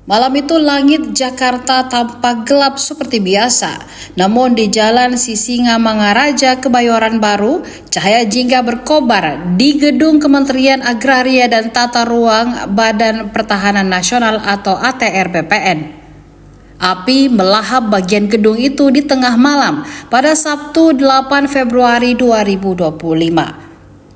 Malam itu langit Jakarta tampak gelap seperti biasa. Namun di Jalan Sisingamangaraja, Kebayoran Baru, cahaya jingga berkobar di gedung Kementerian Agraria dan Tata Ruang Badan Pertahanan Nasional atau ATR BPN. Api melahap bagian gedung itu di tengah malam pada Sabtu 8 Februari 2025.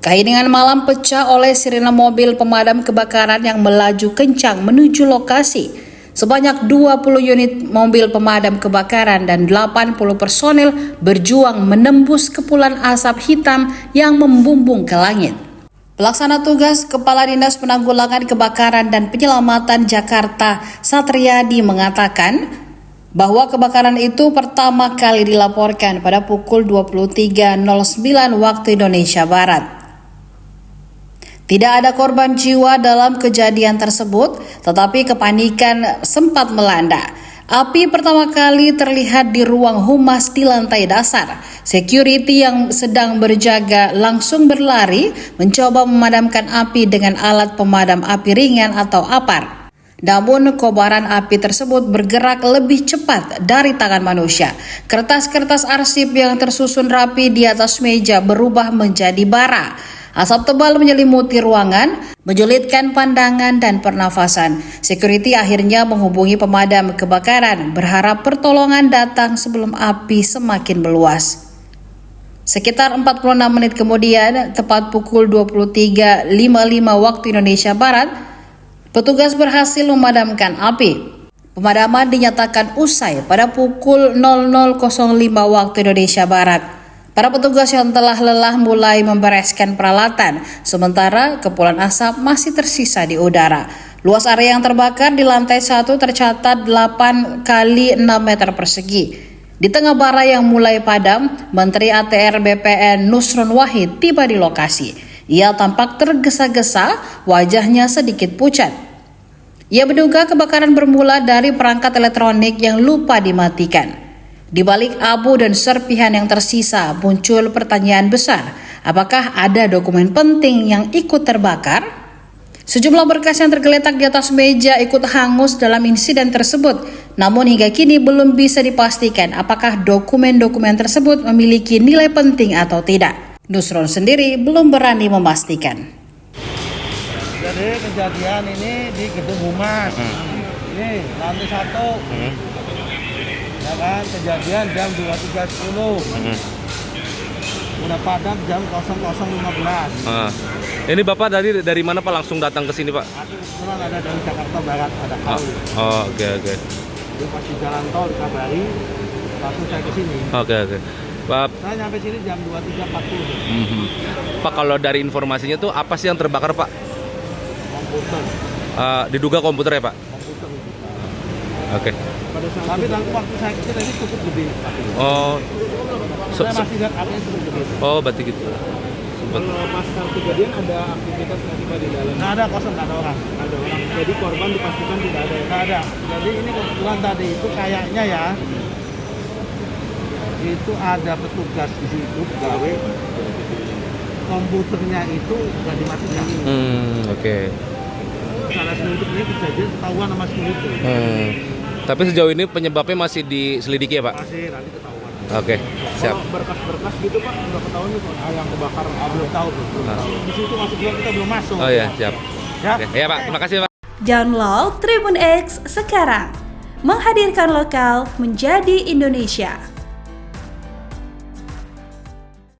Keheningan malam pecah oleh sirine mobil pemadam kebakaran yang melaju kencang menuju lokasi. Sebanyak 20 unit mobil pemadam kebakaran dan 80 personel berjuang menembus kepulan asap hitam yang membumbung ke langit. Pelaksana tugas Kepala Dinas Penanggulangan Kebakaran dan Penyelamatan Jakarta, Satriadi, mengatakan bahwa kebakaran itu pertama kali dilaporkan pada pukul 23.09 waktu Indonesia Barat. Tidak ada korban jiwa dalam kejadian tersebut, tetapi kepanikan sempat melanda. Api pertama kali terlihat di ruang humas di lantai dasar. Security yang sedang berjaga langsung berlari mencoba memadamkan api dengan alat pemadam api ringan atau APAR. Namun kobaran api tersebut bergerak lebih cepat dari tangan manusia. Kertas-kertas arsip yang tersusun rapi di atas meja berubah menjadi bara. Asap tebal menyelimuti ruangan, menyulitkan pandangan dan pernafasan. Security akhirnya menghubungi pemadam kebakaran, berharap pertolongan datang sebelum api semakin meluas. Sekitar 46 menit kemudian, tepat pukul 23.55 waktu Indonesia Barat, petugas berhasil memadamkan api. Pemadaman dinyatakan usai pada pukul 00.05 waktu Indonesia Barat. Para petugas yang telah lelah mulai membereskan peralatan, sementara kepulan asap masih tersisa di udara. Luas area yang terbakar di lantai 1 tercatat 8 kali 6 meter persegi. Di tengah bara yang mulai padam, Menteri ATR BPN Nusron Wahid tiba di lokasi. Ia tampak tergesa-gesa, wajahnya sedikit pucat. Ia menduga kebakaran bermula dari perangkat elektronik yang lupa dimatikan. Di balik abu dan serpihan yang tersisa, muncul pertanyaan besar. Apakah ada dokumen penting yang ikut terbakar? Sejumlah berkas yang tergeletak di atas meja ikut hangus dalam insiden tersebut. Namun hingga kini belum bisa dipastikan apakah dokumen-dokumen tersebut memiliki nilai penting atau tidak. Nusron sendiri belum berani memastikan. Jadi kejadian ini di gedung humas. Ini lantai 1. Ya kan, kejadian jam 23.10. Udah padam jam 00.15. Ini Bapak dari mana Pak langsung datang ke sini Pak? Aku kebetulan ada dari Jakarta Barat, ada kali. Oke. Jadi pas di jalan tol dikabari, langsung saya ke sini. Oke. Pak, saya nyampe sini jam 23.40. Pak, kalau dari informasinya tuh apa sih yang terbakar Pak? Komputer. Diduga komputer ya Pak? Komputer. Oke. Tapi waktu saya kecil ini cukup gede. Saya masih lihat apinya cukup gede. Oh, berarti gitu. Kalau pasca kejadian ada aktivitas nggak Pak di dalam? Nggak ada, kosong, nggak ada orang. Ada orang. Jadi korban dipastikan tidak ada. Nggak ada. Jadi ini kebetulan tadi itu kayaknya ya, itu ada petugas di situ gawe komputernya itu nggak dimatikan. Oke. Salah seluruhnya kejadian ketahuan sama security. Tapi sejauh ini penyebabnya masih diselidiki ya Pak? Masih, nanti ketahuan. Oke, siap. Kalau berkas-berkas gitu Pak, berapa tahun nih Pak? Yang kebakar belum tahu. Di situ masih belum, kita belum masuk. Oh ya, siap. Ya, Oke. Ya Pak, terima kasih Pak. Download Tribun X sekarang. Menghadirkan lokal menjadi Indonesia.